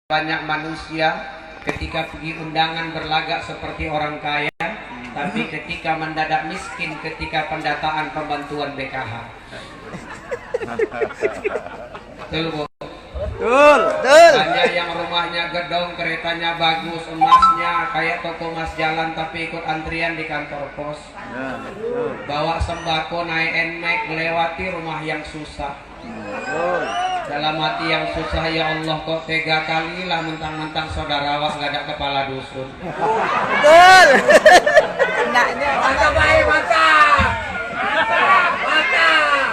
banyak manusia ketika pergi undangan berlagak seperti orang kaya, tapi ketika mendadak miskin ketika pendataan pembantuan BKH. Betul, Bu? Betul, betul. Hanya yang rumahnya gedong, keretanya bagus, emasnya kayak toko emas jalan tapi ikut antrian di kantor pos. Bawa sembako naik NMAX melewati rumah yang susah. Dalam hati yang susah, ya Allah kok tega kali lah mentang-mentang saudara awak nggak ada kepala dusun. Betul. Enaknya mantap baik, mantap. Mantap.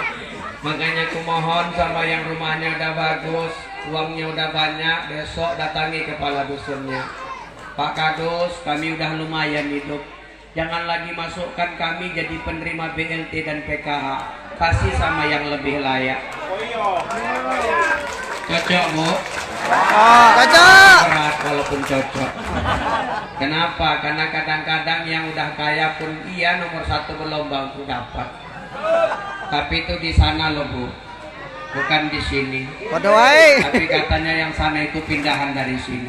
Makanya aku mohon sama yang rumahnya udah bagus, uangnya udah banyak, besok datangi kepala dusunnya. Pak Kadus, kami udah lumayan hidup. Jangan lagi masukkan kami jadi penerima BLT dan PKH. Kasih sama yang lebih layak. Cocok, Bu? cocok. Berat walaupun cocok. Kenapa? Karena kadang-kadang yang udah kaya pun iya nomor satu berlomba untuk dapat. Tapi itu di sana loh, Bu. Bukan di sini. Tapi katanya yang sana itu pindahan dari sini.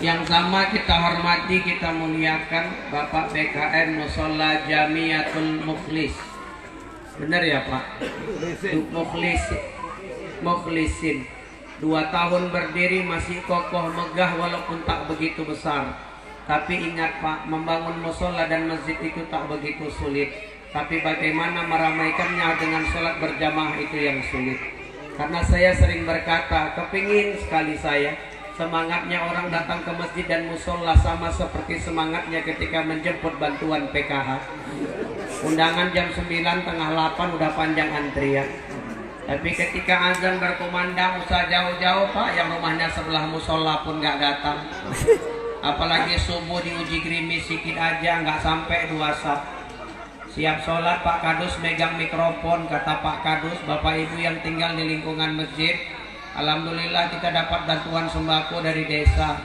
Yang sama kita hormati, kita muliakan Bapak BKM Musholla Jamiatul Mukhlis. Benar ya Pak? Mukhlisin. 2 tahun berdiri masih kokoh megah walaupun tak begitu besar. Tapi ingat Pak, membangun musholla dan masjid itu tak begitu sulit. Tapi bagaimana meramaikannya dengan sholat berjamaah itu yang sulit. Karena saya sering berkata, kepingin sekali saya semangatnya orang datang ke masjid dan musholla sama seperti semangatnya ketika menjemput bantuan PKH. Undangan jam 9, tengah 8 udah panjang antrian. Tapi ketika azan berkumandang usah jauh-jauh Pak, yang rumahnya sebelah musholla pun nggak datang. Apalagi subuh diuji gerimis sikit aja nggak sampai 2 saf. Siap sholat Pak Kadus megang mikrofon, kata Pak Kadus, Bapak Ibu yang tinggal di lingkungan masjid, alhamdulillah kita dapat bantuan sembako dari desa.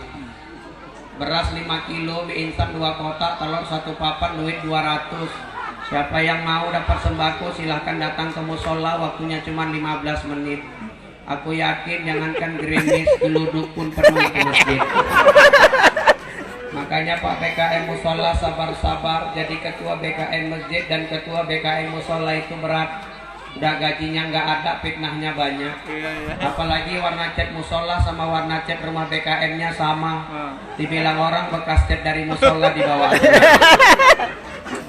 Beras 5 kilo, mie instan 2 kotak, telur 1 papan, duit 200. Siapa yang mau dapat sembako silahkan datang ke musholla, waktunya cuma 15 menit. Aku yakin jangankan gerimis, geluduk pun penuh ke masjid. Makanya Pak BKM Musholla sabar-sabar, jadi ketua BKM masjid dan ketua BKM musholla itu berat. Udah gajinya nggak ada, fitnahnya banyak. Apalagi warna cat musholla sama warna cat rumah BKM-nya sama. Dibilang orang bekas cat dari musholla di bawah.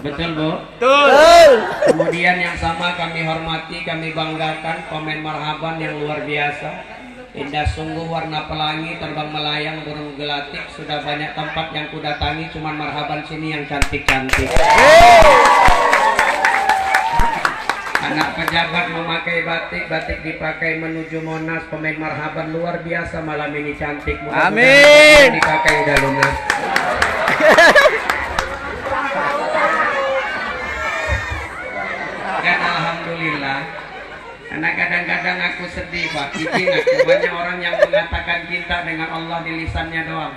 Betul, Bu? Betul. Kemudian yang sama kami hormati, kami banggakan komen marhaban yang luar biasa. Indah sungguh warna pelangi, terbang melayang, burung gelatik. Sudah banyak tempat yang kudatangi, cuman marhaban sini yang cantik-cantik. Anak pejabat memakai batik, batik dipakai menuju Monas. Pemain marhaban luar biasa malam ini cantik. Amin. Dipakai udah lunas. Dan alhamdulillah. Karena kadang-kadang aku sedih Pak, izin aku, banyak orang yang mengatakan cinta dengan Allah di lisannya doang.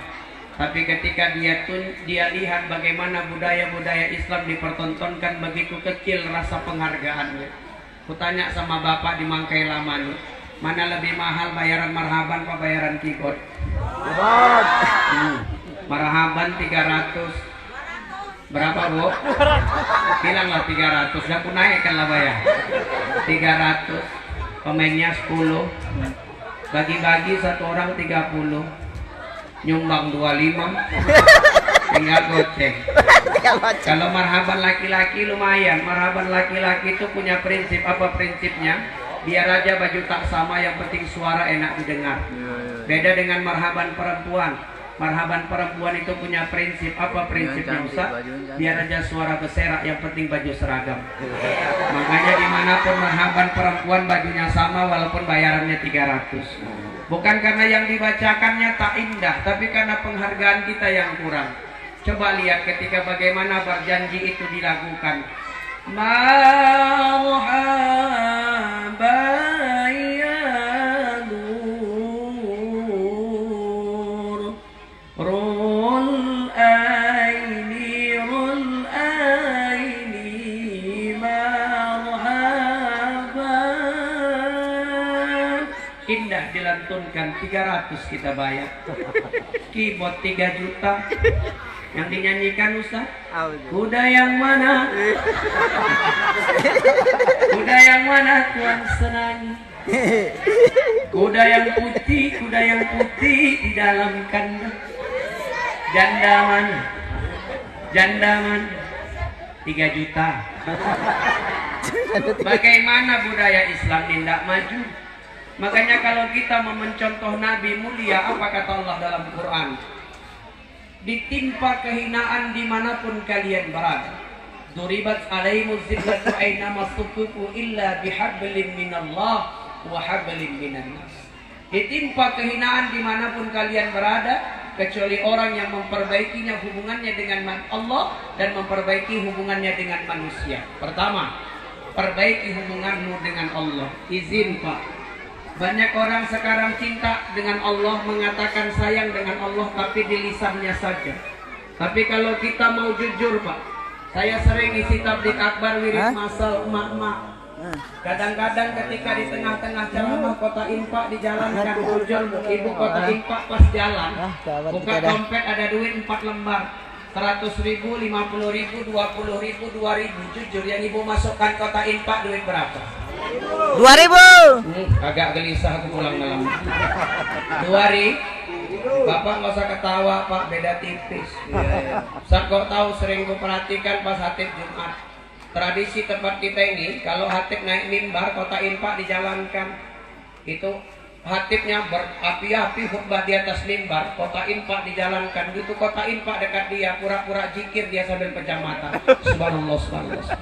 Tapi ketika dia lihat bagaimana budaya-budaya Islam dipertontonkan, begitu kecil rasa penghargaannya. Kutanya sama Bapak di Mangkai Lamani, mana lebih mahal bayaran marhaban apa bayaran kikot? Marhaban 300. Berapa Bu? Bilanglah 300. Udah aku naikkan lah bayar 300. Pemainnya 10. Bagi-bagi satu orang 30. Nyumbang 25. Tinggal goceng. Kalau marhaban laki-laki lumayan. Marhaban laki-laki itu punya prinsip. Apa prinsipnya? Biar aja baju tak sama, yang penting suara enak didengar. Beda dengan marhaban perempuan. Marhaban perempuan itu punya prinsip. Apa prinsipnya Ustaz? Biar aja suara berserak, yang penting baju seragam. Makanya dimanapun marhaban perempuan bajunya sama walaupun bayarannya 300. Bukan karena yang dibacakannya tak indah, tapi karena penghargaan kita yang kurang. Coba lihat ketika bagaimana berjanji itu dilakukan. Marhaban ya indah dilantunkan dilantunkan 300 kita bayar. Keyboard 3 juta. Yang dinyanyikan Ustaz, kuda yang mana? Kuda yang mana Tuhan senangi? Kuda yang putih di dalam kandang. Janda mana? Janda mana? 3 juta. Bagaimana budaya Islam tidak maju? Makanya kalau kita mau mencontoh Nabi mulia, apa kata Allah dalam Quran? Ditimpa kehinaan dimanapun kalian berada. Duribat alaihimuz zillatu aynama sufufu illa bihablin minallah wa hablin minan nas. Ditimpa kehinaan dimanapun kalian berada, kecuali orang yang memperbaikinya hubungannya dengan Allah dan memperbaiki hubungannya dengan manusia. Pertama, perbaiki hubunganmu dengan Allah. Izin Pak. Banyak orang sekarang cinta dengan Allah, mengatakan sayang dengan Allah, tapi di lisannya saja. Tapi kalau kita mau jujur Pak, saya sering isi tablik akbar wirid masal emak-emak. Kadang-kadang ketika di tengah-tengah ceramah kota infak dijalankan, ujul ibu kota infak pas jalan, buka dompet ada duit 4 lembar, 100.000, 50.000, 20.000, 2.000. Jujur yang ibu masukkan kota infak duit berapa? 2.000. Agak gelisah aku pulang malam. 2.000. Bapak nggak usah ketawa Pak, beda tipis. Saya kok tahu sering gue perhatikan pas hatib Jumat. Tradisi tempat kita ini, kalau hatib naik mimbar, kota infak dijalankan. Itu hatibnya berapi-api khutbah di atas mimbar, kota infak dijalankan. Gitu kota infak dekat dia, pura-pura zikir dia sambil pejam mata. Subhanallah, subhanallah.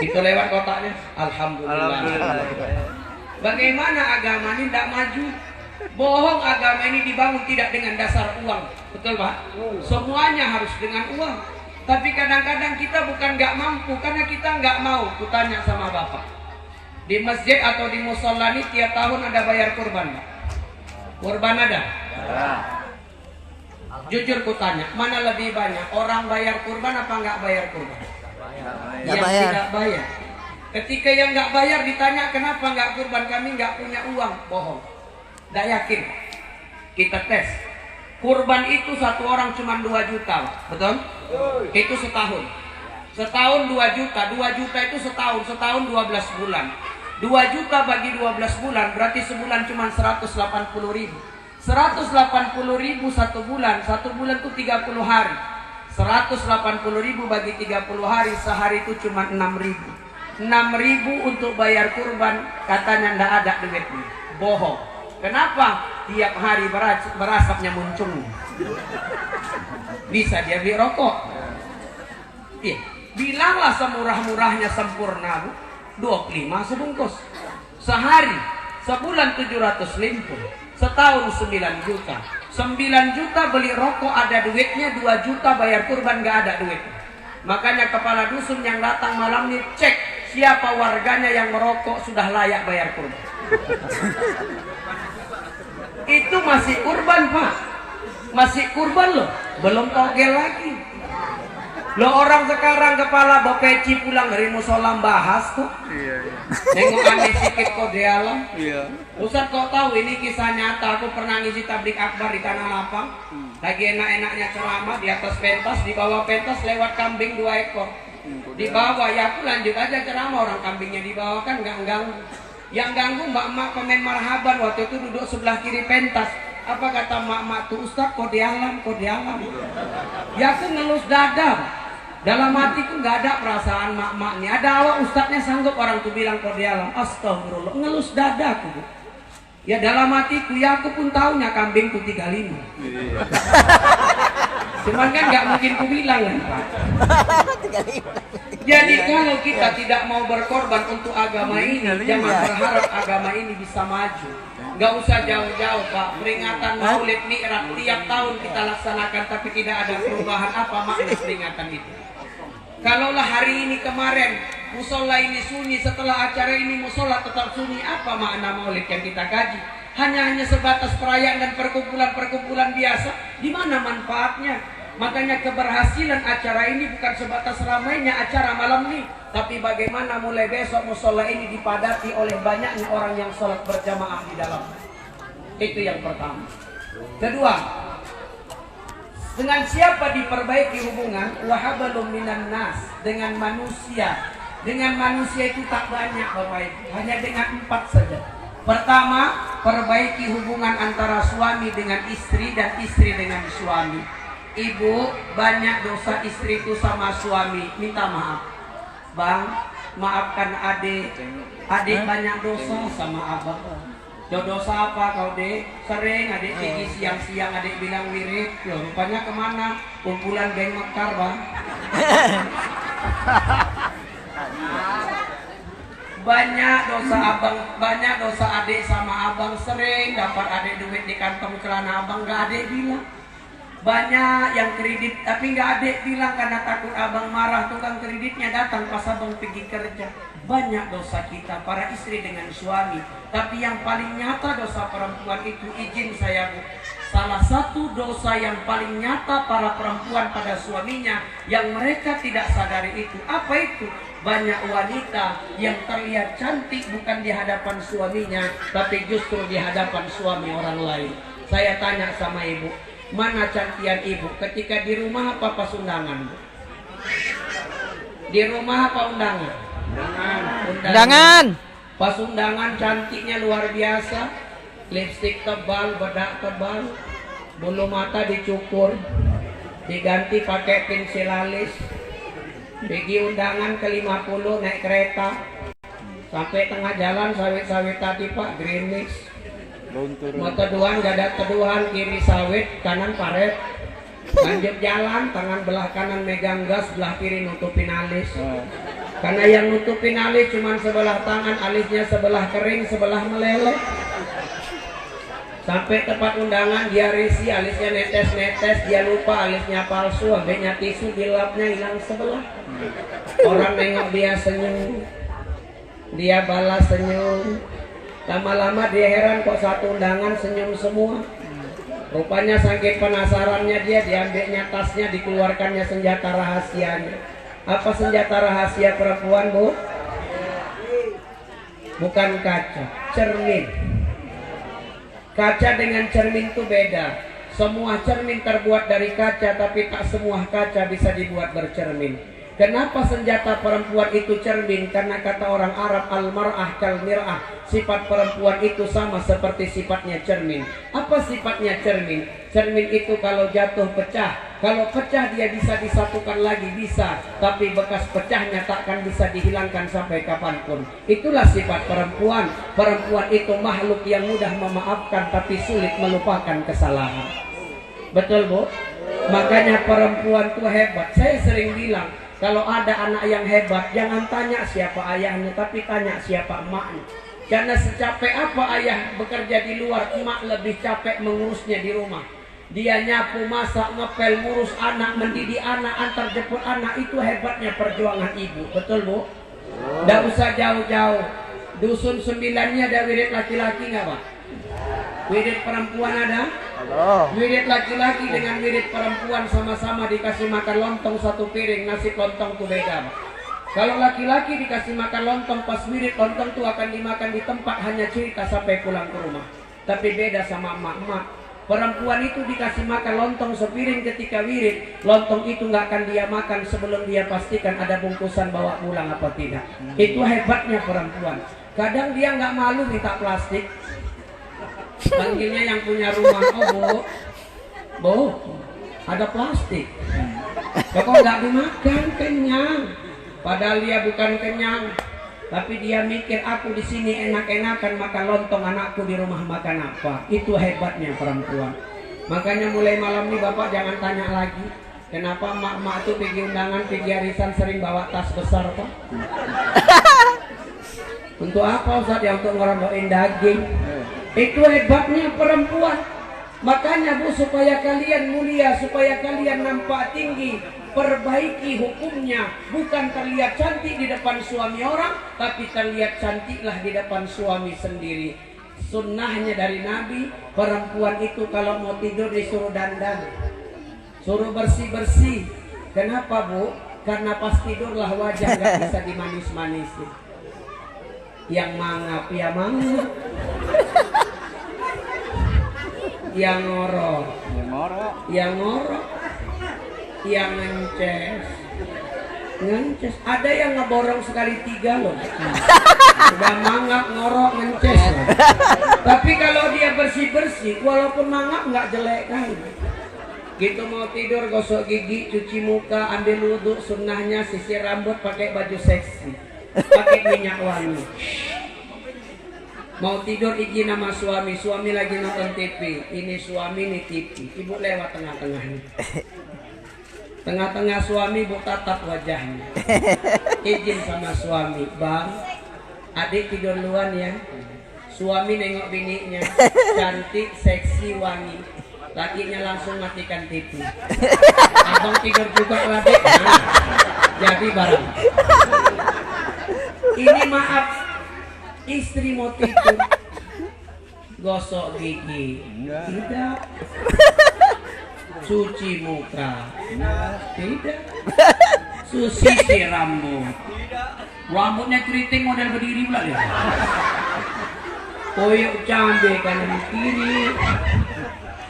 Itu lewat kotanya, alhamdulillah. Bagaimana agama ini tidak maju? Bohong, agama ini dibangun tidak dengan dasar uang. Betul Pak? Semuanya harus dengan uang. Tapi kadang-kadang kita bukan nggak mampu, karena kita nggak mau. Kutanya sama Bapak, di masjid atau di musola ini tiap tahun ada bayar kurban Pak? Kurban ada? Jujur kutanya, mana lebih banyak? Orang bayar kurban apa nggak bayar kurban? Yang tidak bayar. Ketika yang nggak bayar ditanya kenapa nggak kurban, kami nggak punya uang. Bohong. Nggak yakin. Kita tes. Kurban itu satu orang cuma 2 juta, betul? Itu setahun. Setahun 2 juta. 2 juta itu setahun. Setahun 12 bulan. 2 juta bagi 12 bulan berarti sebulan cuma 180.000. 180.000 satu bulan. Satu bulan itu 30 hari. 180.000 bagi 30 hari, sehari itu cuma 6.000. 6.000 untuk bayar kurban, katanya ndak ada duitnya. Bohong. Kenapa? Tiap hari berasapnya muncul. Bisa dia beli rokok. Bilanglah semurah-murahnya sempurna Bu, 25 sebungkus. Sehari, sebulan 750, setahun 9 juta. 9 juta beli rokok ada duitnya, 2 juta bayar kurban gak ada duit. Makanya kepala dusun yang datang malam ini cek siapa warganya yang merokok sudah layak bayar kurban. Itu masih kurban Pak, masih kurban loh, belum togel lagi. Loh orang sekarang kepala bopeci pulang dari musola bahas tuh. Nengok aneh sikit kode alam. Ustaz kok tahu ini kisah nyata, aku pernah ngisi tablik akbar di Tanah Lapang. Lagi enak-enaknya ceramah di atas pentas, di bawah pentas lewat kambing 2 ekor. Di bawah ya aku lanjut aja ceramah, orang kambingnya di bawah kan nggak ganggu. Yang ganggu mbak-mbak pemain marhaban waktu itu duduk sebelah kiri pentas. Apa kata mak-mak tuh, Ustaz kode alam, kode alam. Ya aku ngelus dada. Dalam hatiku nggak ada perasaan mak-mak nih. Ada awak ustadznya sanggup orang tuh bilang kode alam. Astagfirullah, ngelus dadaku. Ya dalam hatiku ya aku pun tahunya kambing tuh 35. Cuman kan nggak mungkin ku bilang kan Pak. Jadi kalau kita tidak mau berkorban untuk agama ini, jangan berharap agama ini bisa maju. Nggak usah jauh-jauh Pak. Peringatan Maulid Mi'raj tiap tahun kita laksanakan, tapi tidak ada perubahan. Apa makna peringatan itu? Kalaulah hari ini kemarin musola ini sunyi, setelah acara ini musola tetap sunyi, apa makna Maulid yang kita kaji? Hanya sebatas perayaan dan perkumpulan biasa. Di mana manfaatnya? Makanya keberhasilan acara ini bukan sebatas ramainya acara malam ini, tapi bagaimana mulai besok musola ini dipadati oleh banyaknya orang yang sholat berjamaah di dalam. Itu yang pertama. Kedua, dengan siapa diperbaiki hubungan? Wahabalum minan nas, dengan manusia. Dengan manusia itu tak banyak Bapak Ibu, hanya dengan 4 saja. Pertama, perbaiki hubungan antara suami dengan istri dan istri dengan suami. Ibu, banyak dosa istri itu sama suami, minta maaf. Bang, maafkan adik. Adik banyak dosa sama abang. Dosa apa kau dek? Sering adik pergi siang-siang adik bilang wirid. Yo, rupanya kemana? Kumpulan geng Mekar bang. Banyak dosa abang, banyak dosa adik sama abang. Sering dapat adik duit di kantong celana abang, gak adik bilang. Banyak yang kredit tapi gak adik bilang karena takut abang marah. Tukang kreditnya datang pas abang pergi kerja. Banyak dosa kita para istri dengan suami. Tapi yang paling nyata dosa perempuan itu, izin saya Bu, salah satu dosa yang paling nyata para perempuan pada suaminya yang mereka tidak sadari itu, apa itu? Banyak wanita yang terlihat cantik bukan di hadapan suaminya, tapi justru di hadapan suami orang lain. Saya tanya sama ibu, mana cantian ibu ketika di rumah apa pas undangan? Di rumah apa undangan? Undangan. Pas undangan cantiknya luar biasa, lipstik tebal, bedak tebal, bulu mata dicukur, diganti pakai pensil alis. Pergi undangan ke 50 naik kereta, sampai tengah jalan sawit-sawit tadi Pak, Greenwich. Mau teduhan gak ada teduhan, kiri sawit, kanan paret. Lanjut jalan, tangan belah kanan megang gas, belah kiri nutupin alis. Karena yang nutupin alis cuma sebelah tangan, alisnya sebelah kering, sebelah meleleh. Sampai tempat undangan dia risih, alisnya netes-netes, dia lupa alisnya palsu, ambilnya tisu, dilapnya hilang sebelah. Orang nengok dia senyum, dia balas senyum. Lama-lama dia heran kok satu undangan senyum semua. Rupanya saking penasarannya dia, diambilnya tasnya, dikeluarkannya senjata rahasianya. Apa senjata rahasia perempuan Bu? Bukan kaca, cermin. Kaca dengan cermin itu beda. Semua cermin terbuat dari kaca, tapi tak semua kaca bisa dibuat bercermin. Kenapa senjata perempuan itu cermin? Karena kata orang Arab, al-mar'ah kal mir'ah, sifat perempuan itu sama seperti sifatnya cermin. Apa sifatnya cermin? Cermin itu kalau jatuh pecah, kalau pecah dia bisa disatukan lagi, bisa, tapi bekas pecahnya takkan bisa dihilangkan sampai kapanpun. Itulah sifat perempuan. Perempuan itu makhluk yang mudah memaafkan tapi sulit melupakan kesalahan. Betul Bu? Makanya perempuan itu hebat. Saya sering bilang, kalau ada anak yang hebat, jangan tanya siapa ayahnya, tapi tanya siapa emaknya. Karena secapek apa ayah bekerja di luar, emak lebih capek mengurusnya di rumah. Dia nyapu, masak, ngepel, ngurus anak, mendidik anak, antar jemput anak. Itu hebatnya perjuangan ibu. Betul Bu? Nggak usah jauh-jauh. Dusun 9-nya ada wirid laki-laki nggak Pak? Wirid perempuan ada? Wirid laki-laki dengan wirid perempuan sama-sama dikasih makan lontong satu piring, nasi lontong tuh beda Pak. Kalau laki-laki dikasih makan lontong, pas wirid lontong tuh akan dimakan di tempat, hanya cerita sampai pulang ke rumah. Tapi beda sama emak-emak. Perempuan itu dikasih makan lontong sepiring ketika wirid, lontong itu nggak akan dia makan sebelum dia pastikan ada bungkusan bawa pulang apa tidak. Itu hebatnya perempuan. Kadang dia nggak malu minta plastik. Panggilnya yang punya rumah, oh Bu, ada plastik. Kok nggak dimakan, kenyang. Padahal dia bukan kenyang, tapi dia mikir aku di sini enak-enakan makan lontong, anakku di rumah makan apa. Itu hebatnya perempuan. Makanya mulai malam ini Bapak jangan tanya lagi kenapa mak-mak itu pergi undangan, pergi arisan sering bawa tas besar Pak. Untuk apa Ustaz? Ya untuk ngerondokin daging. Itu hebatnya perempuan. Makanya Bu, supaya kalian mulia, supaya kalian nampak tinggi, perbaiki hukumnya. Bukan terlihat cantik di depan suami orang, tapi terlihat cantiklah di depan suami sendiri. Sunnahnya dari Nabi, perempuan itu kalau mau tidur disuruh dandan, suruh bersih-bersih. Kenapa Bu? Karena pas tidurlah wajah gak bisa dimanis-manisin. Yang mangap ya mangap. yang ngorok, yang ngorok, yang ngences. Ada yang ngeborong sekali 3 loh. Udah mangap, ngorok, ngences. Tapi kalau dia bersih-bersih, walaupun mangap nggak jelek kan. Gitu mau tidur, gosok gigi, cuci muka, ambil wudhu, sunnahnya sisir rambut, pakai baju seksi, pakai minyak wangi. Mau tidur izin sama suami, suami lagi nonton TV, ini suami ini TV, ibu lewat tengah-tengahnya. Tengah-tengah suami, ibu tatap wajahnya. Izin sama suami, bang, adik tidur duluan ya. Suami nengok bininya, cantik, seksi, wangi. Lakinya langsung matikan TV. Abang tidur juga adik. Nah, jadi barang. Ini maaf, istri mau tidur, gosok gigi, tidak. Cuci muka, tidak. Sisir rambut, rambutnya keriting model berdiri pula dia. Koyok cabai kanan kiri,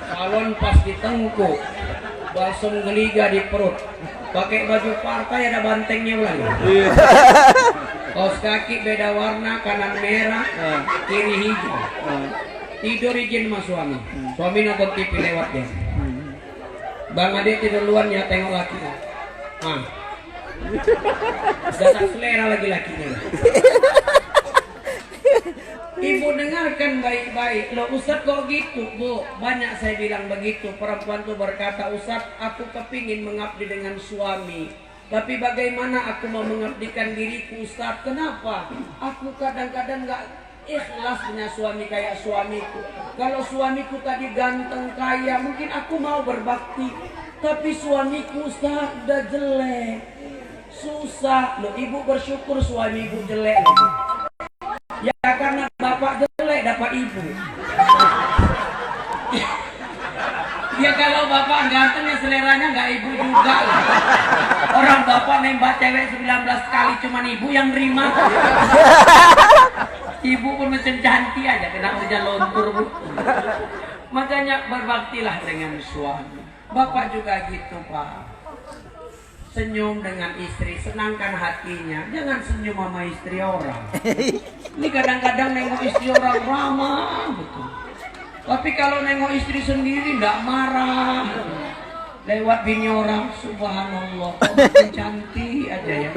salon pas di tengkuk, balsam geliga di perut, pakai baju partai ada bantengnya pula dia. Kaos kaki beda warna, kanan merah, kiri hijau. Tidur izin sama suami, suami nonton TV lewat dia. Bang adik tidur duluan ya, tengok lakinya. Udah tak selera lagi lakinya. Ibu dengarkan baik-baik. Loh Ustadz kok gitu Bu? Banyak saya bilang begitu. Perempuan tuh berkata, Ustadz aku kepingin mengabdi dengan suami, tapi bagaimana aku mau mengabdikan diriku Ustadz? Kenapa? Aku kadang-kadang gak ikhlas punya suami kayak suamiku. Kalau suamiku tadi ganteng kaya, mungkin aku mau berbakti. Tapi suamiku Ustaz udah jelek, susah. Loh ibu bersyukur suami ibu jelek loh. Ya karena bapak jelek dapat ibu. Ya kalau bapak ganteng ya seleranya nggak ibu juga lah. Orang bapak nembak cewek 19 kali cuman ibu yang nerima. Ibu pun macam cantik aja, kena hujan lontur Bu. Makanya berbaktilah dengan suami. Bapak juga gitu Pak. Senyum dengan istri, senangkan hatinya. Jangan senyum sama istri orang. Ini kadang-kadang nengok istri orang ramah betul. Tapi kalau nengok istri sendiri nggak marah. Lewat bini orang, subhanallah, kok makin cantik aja ya.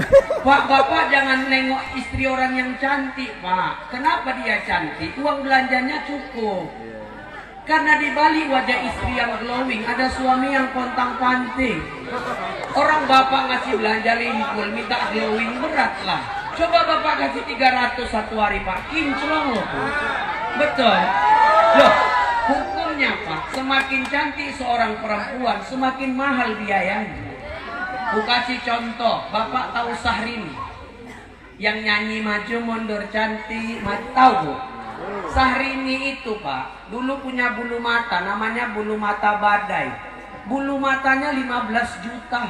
Pak, bapak jangan nengok istri orang yang cantik, Pak. Kenapa dia cantik? Uang belanjanya cukup. Karena di Bali wajah istri yang glowing, ada suami yang pontang-panting. Orang bapak ngasih belanja limpul, minta glowing, berat lah. Coba bapak kasih 300 satu hari Pak, kinclong loh. Betul. Loh, hukumnya Pak, semakin cantik seorang perempuan, semakin mahal biayanya. Aku kasih contoh, bapak tahu Syahrini yang nyanyi maju mundur cantik, tahu Bu? Syahrini itu Pak, dulu punya bulu mata, namanya bulu mata badai. Bulu matanya 15 juta.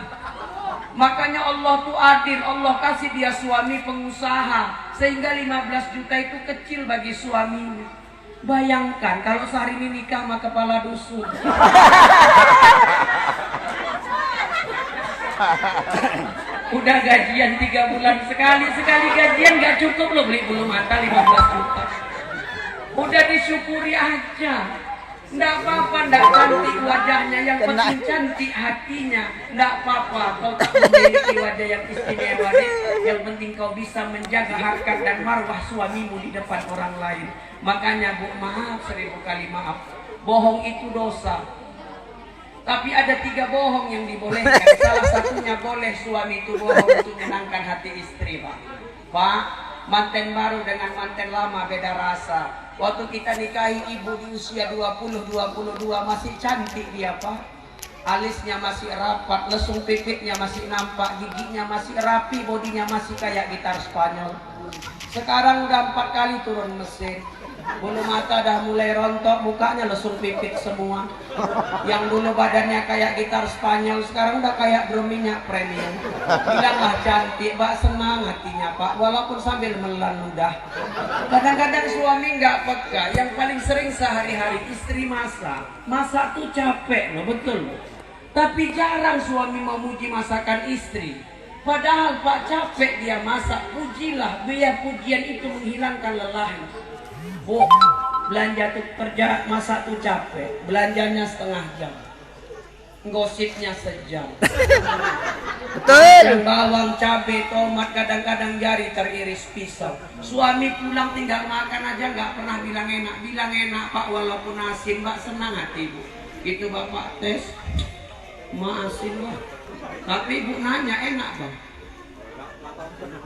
Makanya Allah tuh adil, Allah kasih dia suami pengusaha, sehingga 15 juta itu kecil bagi suaminya. Bayangkan kalau Syahrini nikah sama kepala dusun. Udah gajian 3 bulan sekali gajian gak cukup loh beli bulu mata 15 juta. Udah disyukuri aja. Nggak apa-apa, nggak cantik wajahnya, yang penting cantik hatinya. Nggak apa-apa, kau tak memiliki wajah yang istimewa, yang penting kau bisa menjaga harkat dan marwah suamimu di depan orang lain. Makanya Bu, maaf 1000 kali maaf, bohong itu dosa. Tapi ada 3 bohong yang dibolehkan. Salah satunya boleh suami itu bohong untuk menyenangkan hati istri, Pak. Pak, manten baru dengan manten lama beda rasa. Waktu kita nikahi ibu di usia 20-22 masih cantik dia Pak. Alisnya masih rapat, lesung pipitnya masih nampak, giginya masih rapi, bodinya masih kayak gitar Spanyol. Sekarang udah 4 kali turun mesin. Bulu mata dah mulai rontok, mukanya lesung pipit semua. Yang dulu badannya kayak gitar Spanyol, sekarang udah kayak drum minyak premium. Bilanglah cantik, Pak, senang hatinya Pak, walaupun sambil menelan ludah. Kadang-kadang suami nggak peka, yang paling sering sehari-hari istri masak. Masak tuh capek loh, betul. Tapi jarang suami memuji masakan istri. Padahal Pak capek dia masak, pujilah, biar pujian itu menghilangkan lelah. Bu, belanja tuh kerja masak tuh capek, belanjanya setengah jam, gosipnya sejam. Betul. Dan bawang, cabai, tomat, kadang-kadang jari teriris pisau. Suami pulang tinggal makan aja nggak pernah bilang enak Pak, walaupun asin Mbak, senang hati Bu. Itu Bapak tes, ma asin Pak. Tapi Ibu nanya enak Bang.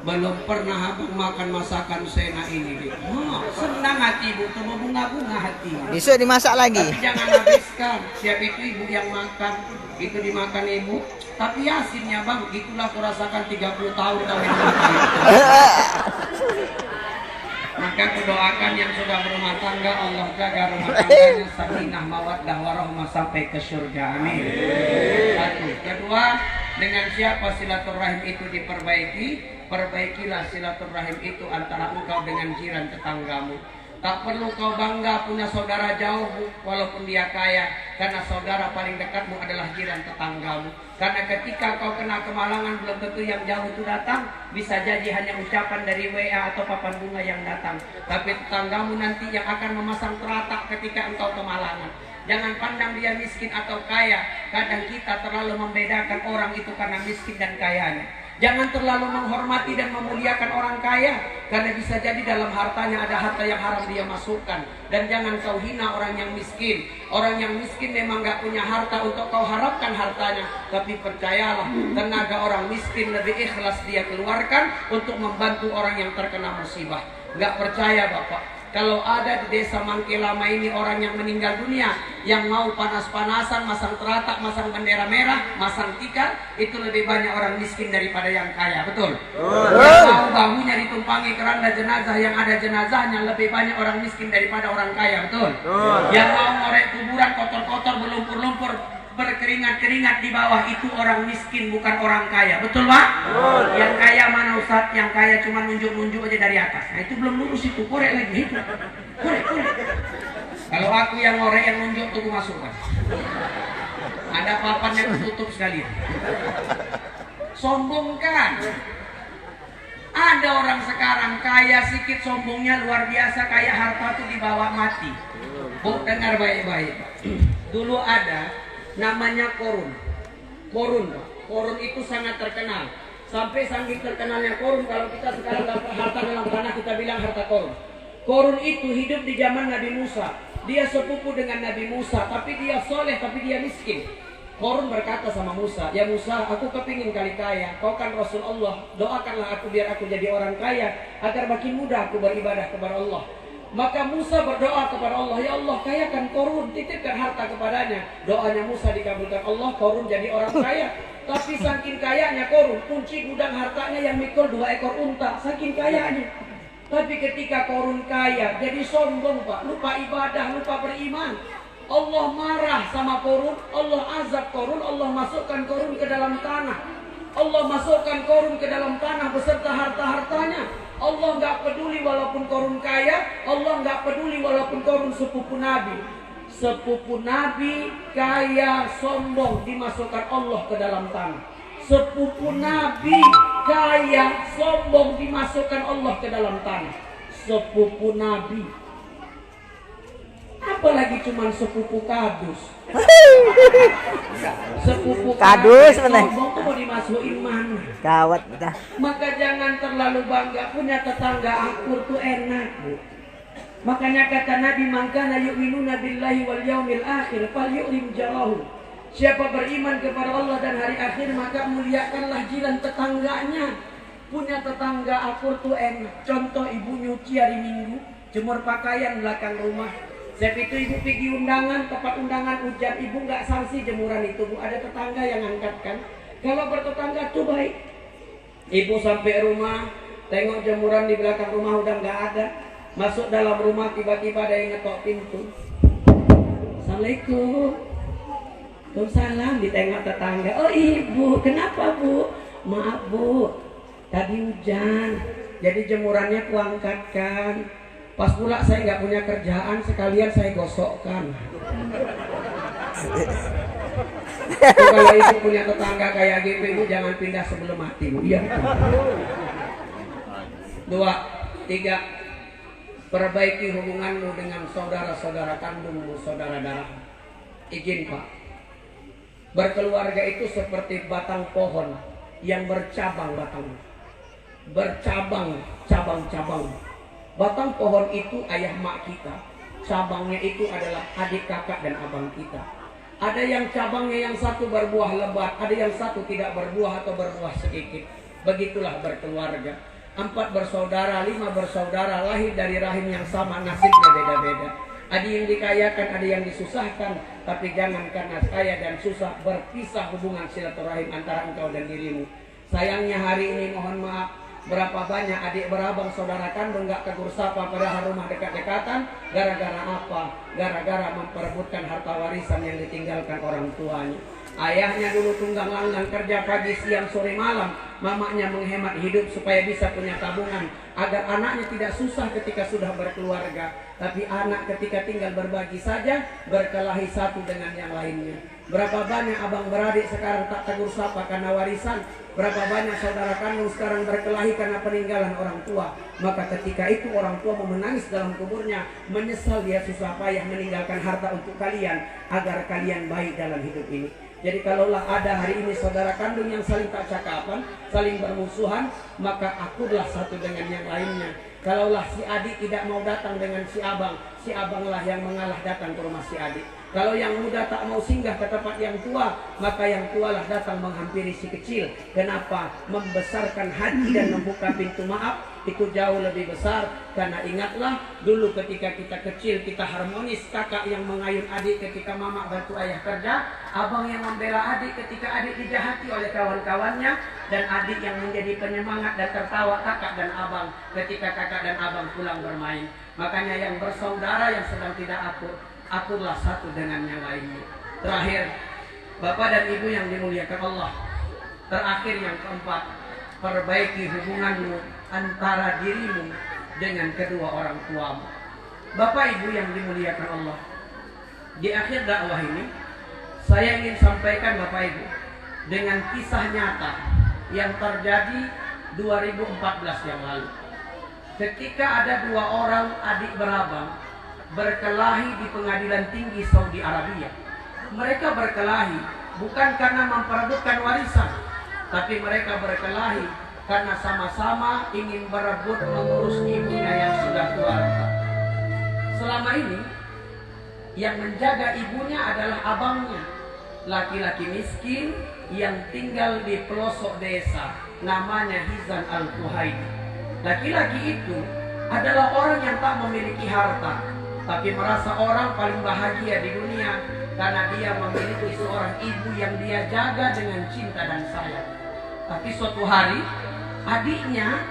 Belum pernah abang makan masakan sena ini. Oh, senang hati Ibu, tuh bunga-bunga hatinya. Besok dimasak lagi. Tapi jangan habiskan. Siap itu Ibu yang makan, itu dimakan Ibu. Tapi asinnya Bang, itulah kurasakan 30 tahun kawin lagi. Maka kudoakan yang sudah berumah tangga, Allah jaga rumah tangganya sakinah mawaddah warahmah sampai ke surga. Amin. Satu. Kedua, dengan siapa silaturahim itu diperbaiki? Perbaikilah silaturahim itu antara engkau dengan jiran tetanggamu. Tak perlu kau bangga punya saudara jauh walaupun dia kaya, karena saudara paling dekatmu adalah jiran tetanggamu. Karena ketika kau kena kemalangan, belum tentu yang jauh itu datang, bisa jadi hanya ucapan dari WA atau papan bunga yang datang. Tapi tetanggamu nanti yang akan memasang teratak ketika engkau kemalangan. Jangan pandang dia miskin atau kaya. Kadang kita terlalu membedakan orang itu karena miskin dan kayanya. Jangan terlalu menghormati dan memuliakan orang kaya, karena bisa jadi dalam hartanya ada harta yang haram dia masukkan. Dan jangan kau hina orang yang miskin. Orang yang miskin memang gak punya harta untuk kau harapkan hartanya. Tapi percayalah, tenaga orang miskin lebih ikhlas dia keluarkan untuk membantu orang yang terkena musibah. Gak percaya Bapak, kalau ada di desa Mangke Lama ini orang yang meninggal dunia, yang mau panas-panasan, masang teratak, masang bendera merah, masang tikar, itu lebih banyak orang miskin daripada yang kaya, betul? Yang mau bahunya ditumpangi keranda jenazah, yang ada jenazahnya, lebih banyak orang miskin daripada orang kaya, betul? Yang mau ngorek kuburan kotor-kotor, berlumpur-lumpur, berkeringat-keringat di bawah, itu orang miskin, bukan orang kaya, betul Pak? Yang kaya mana Ustaz? Yang kaya cuma nunjuk-nunjuk aja dari atas. Nah itu belum lurus, itu korek lagi, itu korek. Kalau aku yang ngorek, yang nunjuk tuh masukkan. Ada papannya tutup sekalian. Sombong kan? Ada orang sekarang kaya sikit, sombongnya luar biasa, kaya harta tuh dibawa mati. Bu, dengar baik-baik. Dulu ada namanya korun. Korun itu sangat terkenal. Sampai saking terkenalnya korun, kalau kita sekarang dapat harta dalam tanah, kita bilang harta korun. Korun itu hidup di zaman Nabi Musa. Dia sepupu dengan Nabi Musa, tapi dia soleh, tapi dia miskin. Korun berkata sama Musa, ya Musa, aku kepingin kali kaya. Kau kan Rasul Allah, doakanlah aku biar aku jadi orang kaya, agar makin mudah aku beribadah kepada Allah. Maka Musa berdoa kepada Allah, ya Allah, kayakan Korun, titipkan harta kepadanya. Doanya Musa dikabulkan Allah, Korun jadi orang kaya. Tapi saking kayanya Korun, kunci gudang hartanya yang mikul 2 ekor unta, saking kayanya. Tapi ketika Korun kaya, jadi sombong Pak, lupa ibadah, lupa beriman. Allah marah sama Korun, Allah azab Korun, Allah masukkan Korun ke dalam tanah. Allah masukkan Korun ke dalam tanah beserta harta-hartanya. Allah nggak peduli walaupun Korun kaya, Allah nggak peduli walaupun Korun sepupu Nabi. Sepupu Nabi kaya sombong, dimasukkan Allah ke dalam tanah. Sepupu Nabi kaya sombong, dimasukkan Allah ke dalam tanah. Sepupu Nabi, apalagi cuman sepupu kadus. Sepupu kadus sombong tuh mau dimasukin mana? Gawat dah. Maka jangan terlalu bangga, punya tetangga akur tuh enak Bu. Makanya kata Nabi, mangkana yu'minuna billahi wal yaumil akhir falyukrim jarahu. Siapa beriman kepada Allah dan hari akhir, maka muliakanlah jiran tetangganya. Punya tetangga akur tuh enak. Contoh, ibu nyuci hari Minggu, jemur pakaian belakang rumah. Sebab itu ibu pergi undangan, tempat undangan hujan, ibu nggak sanksi jemuran itu Bu. Ada tetangga yang angkatkan. Kalau bertetangga tuh baik. Ibu sampai rumah, tengok jemuran di belakang rumah udah nggak ada. Masuk dalam rumah tiba-tiba ada yang ngetok pintu. Assalamualaikum. Waalaikumsalam. Ditengok tetangga. Oh ibu, kenapa bu? Maaf bu, tadi hujan, jadi jemurannya kuangkatkan. Pas pula saya nggak punya kerjaan, sekalian saya gosokkan. Kalau ibu punya tetangga kayak gitu, ibu jangan pindah sebelum mati bu. Iya. 2, 3. Perbaiki hubunganmu dengan saudara-saudara kandungmu, saudara darah. Izin Pak. Berkeluarga itu seperti batang pohon yang bercabang batangnya. Bercabang, cabang-cabang. Batang pohon itu ayah mak kita. Cabangnya itu adalah adik kakak dan abang kita. Ada yang cabangnya yang satu berbuah lebat, ada yang satu tidak berbuah atau berbuah sedikit. Begitulah berkeluarga. 4 bersaudara, 5 bersaudara, lahir dari rahim yang sama, nasibnya beda-beda. Ada yang dikayakan, ada yang disusahkan. Tapi jangan karena kaya dan susah berpisah hubungan silaturahim antara engkau dan dirimu. Sayangnya hari ini mohon maaf, berapa banyak adik berabang saudara kandung gak tegur sapa padahal rumah dekat-dekatan. Gara-gara apa? Gara-gara memperebutkan harta warisan yang ditinggalkan orang tuanya. Ayahnya dulu tunggang langgang kerja pagi, siang, sore, malam. Mamanya menghemat hidup supaya bisa punya tabungan agar anaknya tidak susah ketika sudah berkeluarga. Tapi anak ketika tinggal berbagi saja berkelahi satu dengan yang lainnya. Berapa banyak abang beradik sekarang tak tegur sapa karena warisan. Berapa banyak saudara kandung sekarang berkelahi karena peninggalan orang tua. Maka ketika itu orang tua mau menangis dalam kuburnya, menyesal dia susah payah meninggalkan harta untuk kalian agar kalian baik dalam hidup ini. Jadi kalaulah ada hari ini saudara kandung yang saling tak cakapan, saling bermusuhan, maka akulah satu dengan yang lainnya. Kalaulah si adik tidak mau datang dengan si abanglah yang mengalah datang ke rumah si adik. Kalau yang muda tak mau singgah ke tempat yang tua, maka yang tualah datang menghampiri si kecil. Kenapa? Membesarkan hati dan membuka pintu maaf itu jauh lebih besar. Karena ingatlah dulu ketika kita kecil kita harmonis, kakak yang mengayun adik ketika mama bantu ayah kerja, abang yang membela adik ketika adik dijahati oleh kawan-kawannya, dan adik yang menjadi penyemangat dan tertawa kakak dan abang ketika kakak dan abang pulang bermain. Makanya yang bersaudara yang sedang tidak akurlah satu dengan yang lainnya. Terakhir, Bapak dan Ibu yang dimuliakan Allah, terakhir yang keempat, perbaiki hubunganmu antara dirimu dengan kedua orang tuamu. Bapak Ibu yang dimuliakan Allah, di akhir dakwah ini saya ingin sampaikan Bapak Ibu dengan kisah nyata yang terjadi 2014 yang lalu. Ketika ada 2 orang adik berabang berkelahi di pengadilan tinggi Saudi Arabia. Mereka berkelahi bukan karena memperebutkan warisan, tapi mereka berkelahi karena sama-sama ingin berebut mengurus ibunya yang sudah tua. Selama ini yang menjaga ibunya adalah abangnya, laki-laki miskin yang tinggal di pelosok desa, namanya Hizan Al-Kuhaidi. Laki-laki itu adalah orang yang tak memiliki harta, tapi merasa orang paling bahagia di dunia karena dia memiliki seorang ibu yang dia jaga dengan cinta dan sayang. Tapi suatu hari adiknya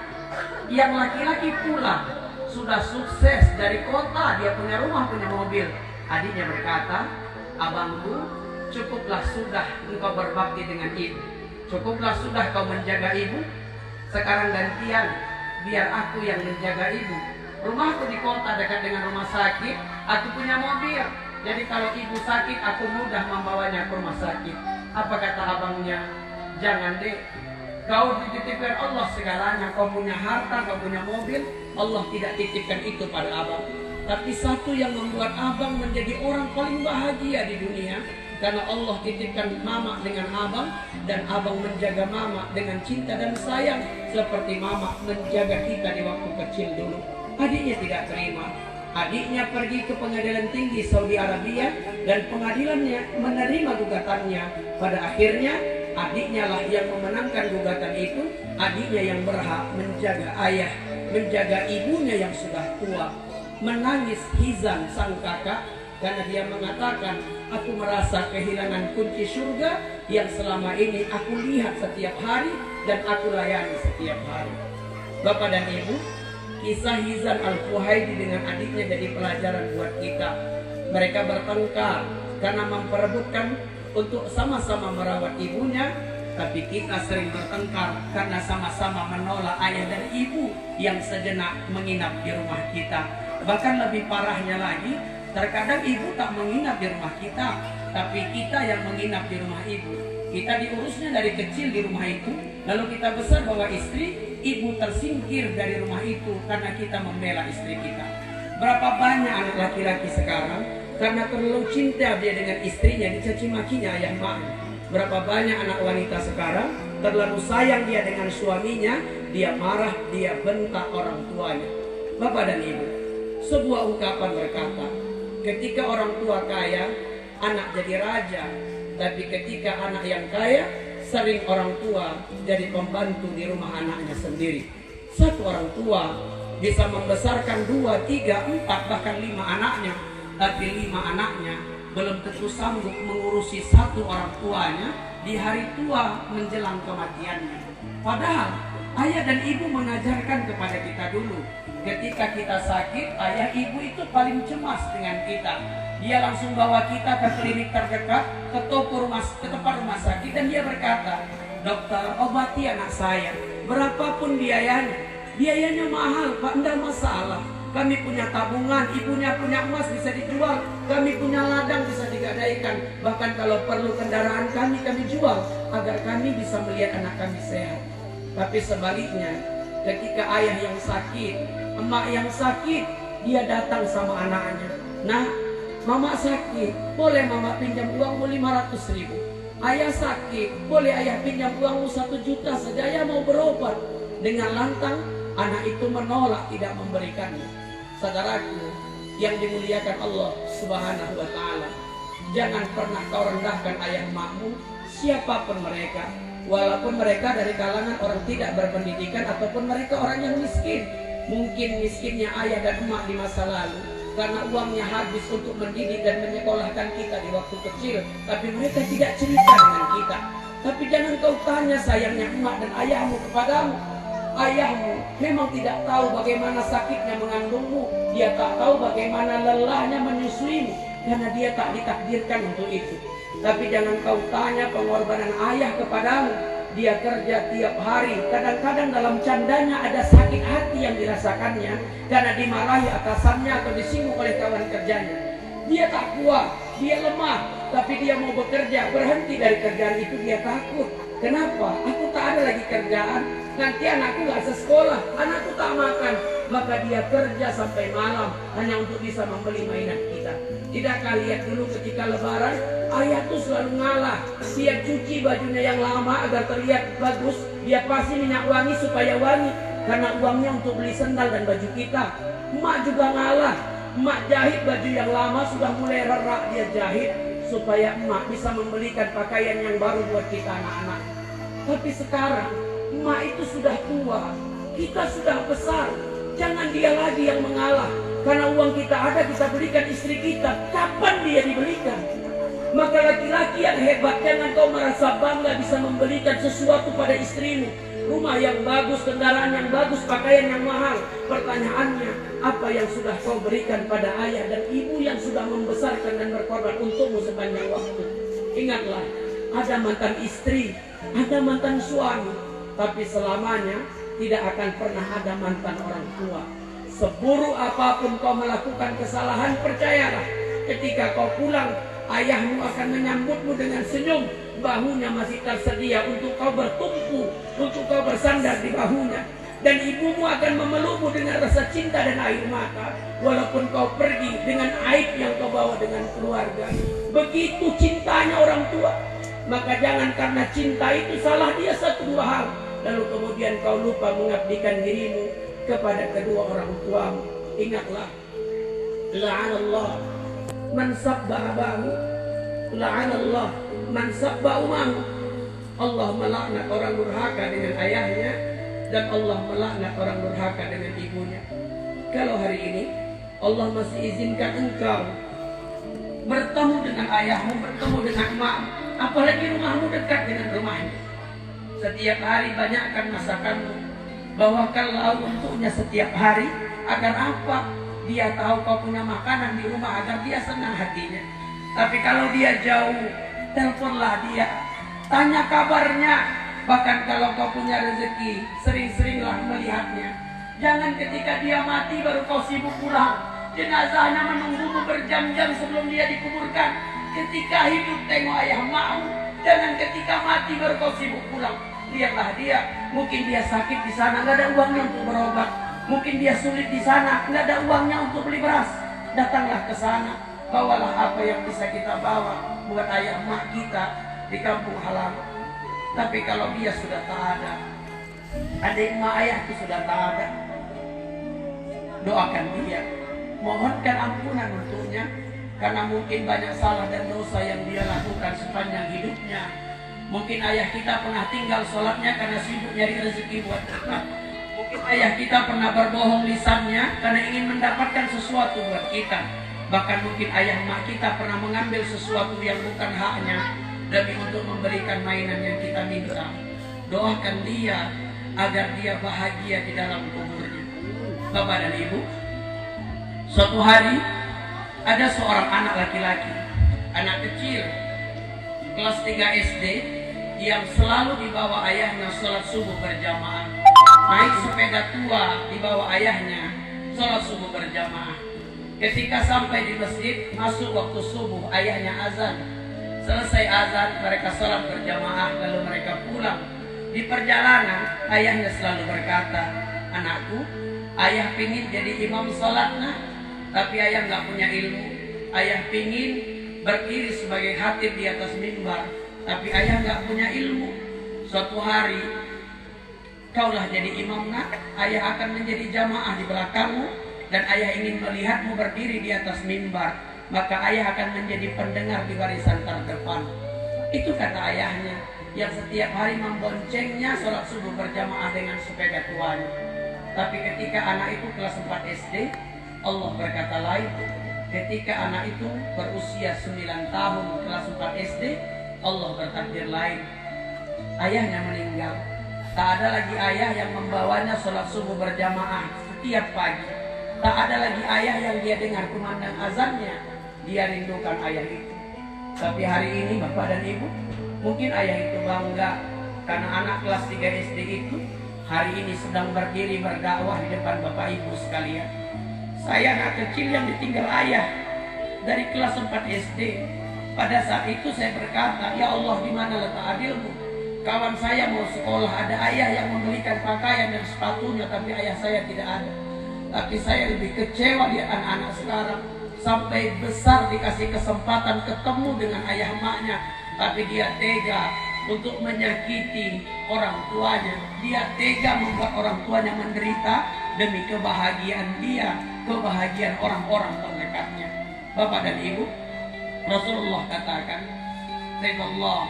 yang laki-laki pulang, sudah sukses dari kota, dia punya rumah, punya mobil. Adiknya berkata, abangku, cukuplah sudah engkau berbakti dengan ibu, cukuplah sudah kau menjaga ibu. Sekarang gantian, biar aku yang menjaga ibu. Rumahku di kota dekat dengan rumah sakit, aku punya mobil. Jadi kalau ibu sakit, aku mudah membawanya ke rumah sakit. Apa kata abangnya? Jangan deh, kau dititipkan Allah segalanya. Kau punya harta, kau punya mobil, Allah tidak titipkan itu pada abang. Tapi satu yang membuat abang menjadi orang paling bahagia di dunia, karena Allah titipkan mama dengan abang, dan abang menjaga mama dengan cinta dan sayang seperti mama menjaga kita di waktu kecil dulu. Adiknya tidak terima. Adiknya pergi ke pengadilan tinggi Saudi Arabia, dan pengadilannya menerima gugatannya. Pada akhirnya adiknya lah yang memenangkan gugatan itu. Adiknya yang berhak menjaga ayah, menjaga ibunya yang sudah tua. Menangis Hizan sang kakak karena dia mengatakan, aku merasa kehilangan kunci surga yang selama ini aku lihat setiap hari dan aku layani setiap hari. Bapak dan Ibu, Kisah Hizan Al-Fuhaidi dengan adiknya jadi pelajaran buat kita. Mereka bertengkar karena memperebutkan untuk sama-sama merawat ibunya, tapi kita sering bertengkar karena sama-sama menolak ayah dan ibu yang sejenak menginap di rumah kita. Bahkan lebih parahnya lagi, terkadang ibu tak menginap di rumah kita, tapi kita yang menginap di rumah ibu. Kita diurusnya dari kecil di rumah itu, lalu kita besar bawa istri, ibu tersingkir dari rumah itu karena kita membela istri kita. Berapa banyak anak laki-laki sekarang karena terlalu cinta dia dengan istrinya dicaci makinya ayah maknya. Berapa banyak anak wanita sekarang terlalu sayang dia dengan suaminya, dia marah, dia bentak orang tuanya. Bapak dan ibu, sebuah ungkapan berkata, ketika orang tua kaya, anak jadi raja. Tapi ketika anak yang kaya, sering orang tua jadi pembantu di rumah anaknya sendiri. Satu orang tua bisa membesarkan 2, 3, 4, bahkan 5 anaknya. Tapi 5 anaknya belum tentu sanggup mengurusi satu orang tuanya di hari tua menjelang kematiannya. Padahal ayah dan ibu mengajarkan kepada kita dulu, ketika kita sakit, ayah ibu itu paling cemas dengan kita. Dia langsung bawa kita ke klinik terdekat, ke tempat rumah sakit, dan dia berkata, dokter, obati anak saya, berapapun biayanya. Biayanya mahal, Pak, enggak masalah. Kami punya tabungan, ibunya punya emas bisa dijual, kami punya ladang bisa digadaikan. Bahkan kalau perlu kendaraan kami jual, agar kami bisa melihat anak kami sehat. Tapi sebaliknya, ketika ayah yang sakit, emak yang sakit, dia datang sama anaknya. Nah, mama sakit, boleh mama pinjam uangmu 500.000. Ayah sakit, boleh ayah pinjam uangmu 1 juta saja, ayah mau berobat. Dengan lantang, anak itu menolak, tidak memberikannya. Saudaraku yang dimuliakan Allah Subhanahu wa Ta'ala, jangan pernah kau rendahkan ayah makmu, siapapun mereka, walaupun mereka dari kalangan orang tidak berpendidikan ataupun mereka orang yang miskin. Mungkin miskinnya ayah dan emak di masa lalu karena uangnya habis untuk mendidik dan menyekolahkan kita di waktu kecil, tapi mereka tidak cerita dengan kita. Tapi jangan kau tanya sayangnya emak dan ayahmu kepadamu. Ayahmu memang tidak tahu bagaimana sakitnya mengandungmu, dia tak tahu bagaimana lelahnya menyusuimu, karena dia tak ditakdirkan untuk itu. Tapi jangan kau tanya pengorbanan ayah kepadamu. Dia kerja tiap hari, kadang-kadang dalam candanya ada sakit hati yang dirasakannya karena dimarahi atasannya atau disinggung oleh kawan kerjanya. Dia tak kuat, dia lemah, tapi dia mau bekerja, berhenti dari kerjaan itu dia takut. Kenapa? Aku tak ada lagi kerjaan, nanti anakku gak sekolah, anakku tak makan. Maka dia kerja sampai malam hanya untuk bisa membeli mainan kita. Tidakkah lihat dulu ketika lebaran, ayah tuh selalu ngalah. Dia cuci bajunya yang lama agar terlihat bagus, dia pasti minyak wangi supaya wangi, karena uangnya untuk beli sendal dan baju kita. Emak juga ngalah, emak jahit baju yang lama sudah mulai rerak, dia jahit supaya emak bisa membelikan pakaian yang baru buat kita anak-anak. Tapi sekarang emak itu sudah tua, kita sudah besar. Jangan dia lagi yang mengalah, karena uang kita ada, kita belikan istri kita. Kapan dia dibelikan? Maka laki-laki yang hebat, jangan kau merasa bangga bisa membelikan sesuatu pada istrimu. Rumah yang bagus, kendaraan yang bagus, pakaian yang mahal. Pertanyaannya, apa yang sudah kau berikan pada ayah dan ibu yang sudah membesarkan dan berkorban untukmu sepanjang waktu? Ingatlah, ada mantan istri, ada mantan suami, tapi selamanya tidak akan pernah ada mantan orang tua. Seburuk apapun kau melakukan kesalahan, percayalah, ketika kau pulang, ayahmu akan menyambutmu dengan senyum. Bahunya masih tersedia untuk kau bertumpu, untuk kau bersandar di bahunya. Dan ibumu akan memelukmu dengan rasa cinta dan air mata, walaupun kau pergi dengan aib yang kau bawa dengan keluarga. Begitu cintanya orang tua. Maka jangan karena cinta itu salah dia 1-2 hal, lalu kemudian kau lupa mengabdikan dirimu kepada kedua orang tuamu. Ingatlah, la'anallah man sabba abahu, la'anallah man sabba umahu. Allah melaknat orang durhaka dengan ayahnya, dan Allah melaknat orang durhaka dengan ibunya. Kalau hari ini Allah masih izinkan engkau bertemu dengan ayahmu, bertemu dengan emakmu, apalagi rumahmu dekat dengan rumahnya, setiap hari banyakkan masakanmu, bawakanlah untuknya setiap hari. Agar apa? Dia tahu kau punya makanan di rumah, agar dia senang hatinya. Tapi kalau dia jauh, teleponlah dia, tanya kabarnya. Bahkan kalau kau punya rezeki, sering-seringlah melihatnya. Jangan ketika dia mati baru kau sibuk pulang. Jenazahnya menunggumu berjam-jam sebelum dia dikuburkan. Ketika hidup tengok ayah mau, jangan ketika mati baru kau sibuk pulang. Lihatlah dia, mungkin dia sakit di sana, nggak ada uangnya untuk berobat. Mungkin dia sulit di sana, nggak ada uangnya untuk beli beras. Datanglah ke sana, bawalah apa yang bisa kita bawa buat ayah mak kita di kampung halaman. Tapi kalau dia sudah tak ada, adik mak ayah itu sudah tak ada, doakan dia, mohonkan ampunan untuknya, karena mungkin banyak salah dan dosa yang dia lakukan sepanjang hidupnya. Mungkin ayah kita pernah tinggal sholatnya karena sibuk nyari rezeki buat kita. Mungkin ayah kita pernah berbohong lisannya karena ingin mendapatkan sesuatu buat kita. Bahkan mungkin ayah mak kita pernah mengambil sesuatu yang bukan haknya demi untuk memberikan mainan yang kita minta. Doakan dia agar dia bahagia di dalam kuburnya. Bapak dan Ibu, suatu hari ada seorang anak laki-laki, anak kecil kelas 3 SD yang selalu dibawa ayahnya sholat subuh berjamaah. Naik sepeda tua dibawa ayahnya sholat subuh berjamaah. Ketika sampai di masjid, masuk waktu subuh, ayahnya azan. Selesai azan, mereka sholat berjamaah, lalu mereka pulang. Di perjalanan, ayahnya selalu berkata, anakku, ayah pingin jadi imam sholatnya, tapi ayah nggak punya ilmu. Ayah pingin berdiri sebagai khatib di atas mimbar, tapi ayah nggak punya ilmu. Suatu hari, kaulah jadi imam nak, ayah akan menjadi jamaah di belakangmu, dan ayah ingin melihatmu berdiri di atas mimbar, maka ayah akan menjadi pendengar di barisan terdepan. Itu kata ayahnya, yang setiap hari memboncengnya sholat subuh berjamaah dengan sepeda tuanya. Tapi ketika anak itu kelas 4 SD, Allah berkata lain. Ketika anak itu berusia 9 tahun kelas 4 SD, Allah bertakdir lain. Ayahnya meninggal. Tak ada lagi ayah yang membawanya sholat subuh berjamaah setiap pagi. Tak ada lagi ayah yang dia dengar kumandang azannya. Dia rindukan ayah itu. Tapi hari ini Bapak dan Ibu, mungkin ayah itu bangga karena anak kelas 3 SD itu hari ini sedang berdiri berdakwah di depan Bapak Ibu sekalian. Saya anak kecil yang ditinggal ayah dari kelas 4 SD. Pada saat itu saya berkata, ya Allah, di mana letak adilmu? Kawan saya mau sekolah, ada ayah yang membelikan pakaian dan sepatunya, tapi ayah saya tidak ada. Tapi saya lebih kecewa di anak-anak sekarang, sampai besar dikasih kesempatan ketemu dengan ayah maknya, tapi dia tega untuk menyakiti orang tuanya. Dia tega membuat orang tuanya menderita demi kebahagiaan dia, kebahagiaan orang-orang terdekatnya. Bapak dan Ibu, Rasulullah katakan, ridallah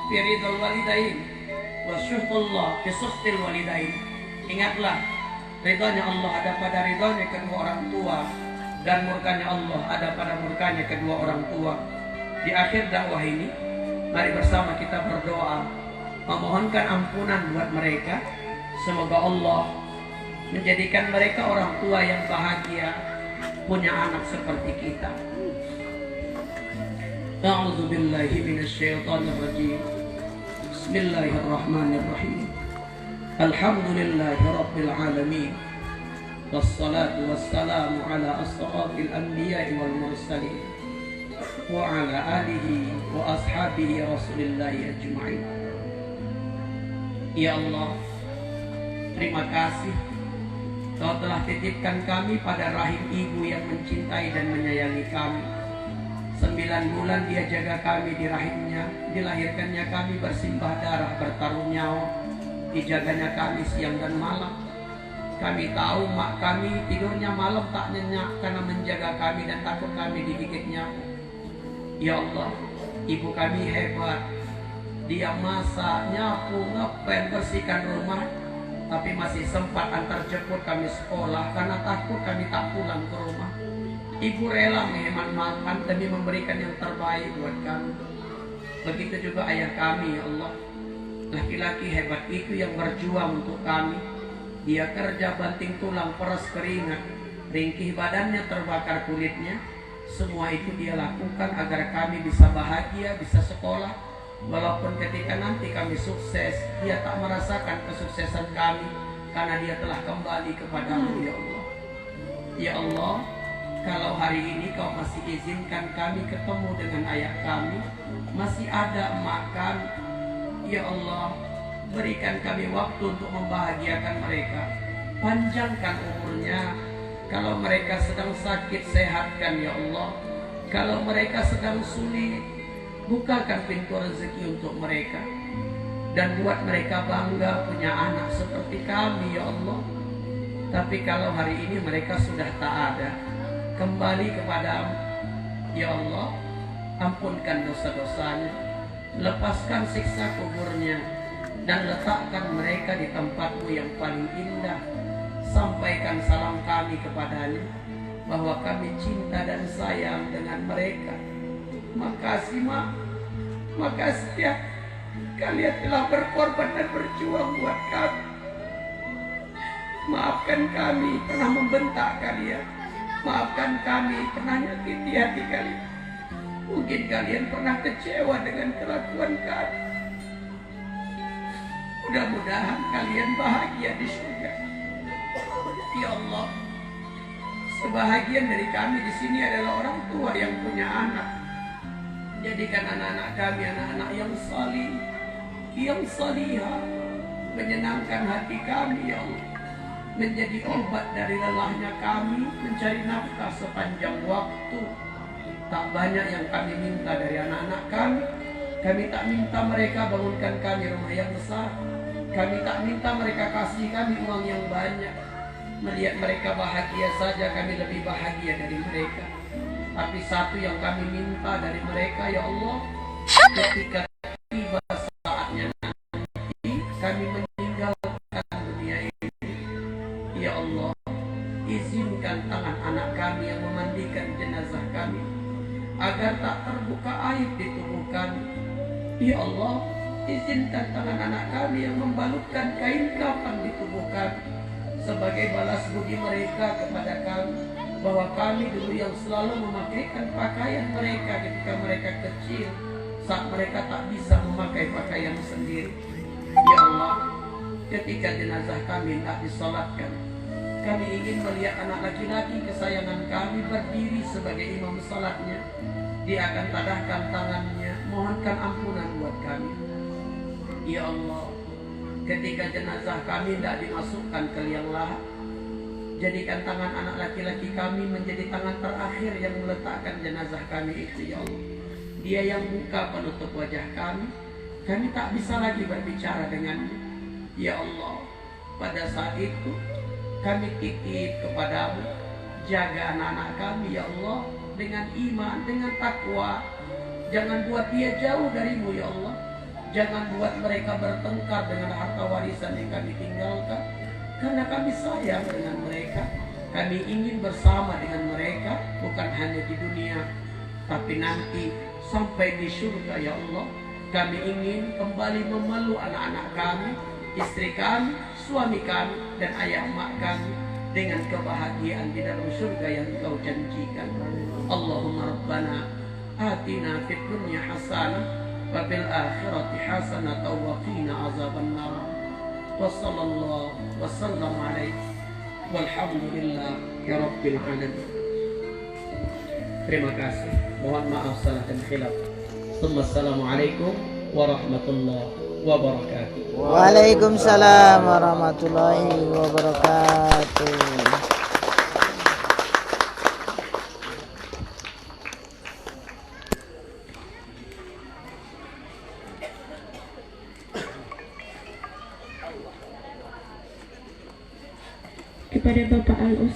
fi ridal walidain wa syuhullah fi suhtil walidain. Ingatlah, ridhonya Allah ada pada ridhonya kedua orang tua, dan murkanya Allah ada pada murkanya kedua orang tua. Di akhir dakwah ini, mari bersama kita berdoa, memohonkan ampunan buat mereka. Semoga Allah menjadikan mereka orang tua yang bahagia, punya anak seperti kita. A'udzu billahi minasyaitonir rajim. Bismillahirrahmanirrahim. Alhamdulillahi rabbil alamin. Wassalatu wassalamu ala asrafil anbiya'i wal mursalin wa ala alihi wa ashabihi rasulillahi ajma'in. Ya Allah, terima kasih Kau telah titipkan kami pada rahim ibu yang mencintai dan menyayangi kami. 9 bulan dia jaga kami di rahimnya, dilahirkannya kami bersimbah darah, bertaruh nyawa, dijaganya kami siang dan malam. Kami tahu mak kami tidurnya malam tak nyenyak karena menjaga kami dan takut kami digigit nyamuk. Ya Allah, ibu kami hebat. Dia masak, nyapu, ngepel, bersihkan rumah, tapi masih sempat antar jemput kami sekolah karena takut kami tak pulang ke rumah. Ibu rela menghemat makan demi memberikan yang terbaik buat kami. Begitu juga ayah kami, ya Allah. Laki-laki hebat itu yang berjuang untuk kami. Dia kerja banting tulang, peras keringat, ringkih badannya, terbakar kulitnya. Semua itu dia lakukan agar kami bisa bahagia, bisa sekolah. Walaupun ketika nanti kami sukses, dia tak merasakan kesuksesan kami, karena dia telah kembali kepadamu ya Allah. Ya Allah, kalau hari ini kau masih izinkan kami ketemu dengan ayah kami, masih ada emak kami, ya Allah, berikan kami waktu untuk membahagiakan mereka. Panjangkan umurnya. Kalau mereka sedang sakit, sehatkan ya Allah. Kalau mereka sedang sulit, bukakan pintu rezeki untuk mereka. Dan buat mereka bangga punya anak seperti kami ya Allah. Tapi kalau hari ini mereka sudah tak ada, kembali kepadamu ya Allah. Ampunkan dosa-dosanya, lepaskan siksa kuburnya, dan letakkan mereka di tempatmu yang paling indah. Sampaikan salam kami kepadanya, bahwa kami cinta dan sayang dengan mereka. Makasih Mak, makasih ya, kalian telah berkorban dan berjuang buat kami. Maafkan kami pernah membentak kalian, maafkan kami pernah nyakiti hati kalian. Mungkin kalian pernah kecewa dengan kelakuan kami. Mudah-mudahan kalian bahagia di surga. Ya Allah, sebahagian dari kami di sini adalah orang tua yang punya anak. Jadikan anak-anak kami anak-anak yang salih, yang salihah, menyenangkan hati kami ya Allah. Menjadi obat dari lelahnya kami mencari nafkah sepanjang waktu. Tak banyak yang kami minta dari anak-anak kami. Kami tak minta mereka bangunkan kami rumah yang besar. Kami tak minta mereka kasih kami uang yang banyak. Melihat mereka bahagia saja kami lebih bahagia dari mereka. Tapi satu yang kami minta dari mereka ya Allah, ketika tiba saatnya nanti kami meninggalkan dunia ini, ya Allah, izinkan tangan anak kami yang memandikan jenazah kami agar tak terbuka aib di tubuh kami. Ya Allah, izinkan tangan anak kami yang membalutkan kain kafan di tubuh kami sebagai balas budi mereka kepada kami, bahwa kami dulu yang selalu memakaikan pakaian mereka ketika mereka kecil, saat mereka tak bisa memakai pakaian sendiri. Ya Allah, ketika jenazah kami tak disolatkan, kami ingin melihat anak laki-laki kesayangan kami berdiri sebagai imam salatnya. Dia akan tadahkan tangannya, mohonkan ampunan buat kami. Ya Allah, ketika jenazah kami tidak dimasukkan ke liang lahat, jadikan tangan anak laki-laki kami menjadi tangan terakhir yang meletakkan jenazah kami itu ya Allah. Dia yang buka penutup wajah kami tak bisa lagi berbicara dengannya. Ya Allah, pada saat itu kami titip kepadamu, jaga anak-anak kami ya Allah dengan iman, dengan takwa. Jangan buat dia jauh darimu ya Allah. Jangan buat mereka bertengkar dengan harta warisan yang kami tinggalkan. Karena kami sayang dengan mereka. Kami ingin bersama dengan mereka, bukan hanya di dunia, tapi nanti sampai di surga ya Allah. Kami ingin kembali memeluk anak-anak kami, istri kami, suami kami, dan ayah emak kami dengan kebahagiaan di dalam surga yang Kau janjikan. Allahumma Rabbana atina fid dunya hasanah wa fil akhirati hasanah wa qina azaban nar. Wa sallallahu wa sallam alaihi walhamdulillah ya rabbil alamin. Terima kasih. Mohon maaf salah dan khilaf. Assalamualaikum warahmatullahi wabarakatuh. Waalaikumsalam warahmatullahi wabarakatuh. Kepada Bapak Al-Ustaz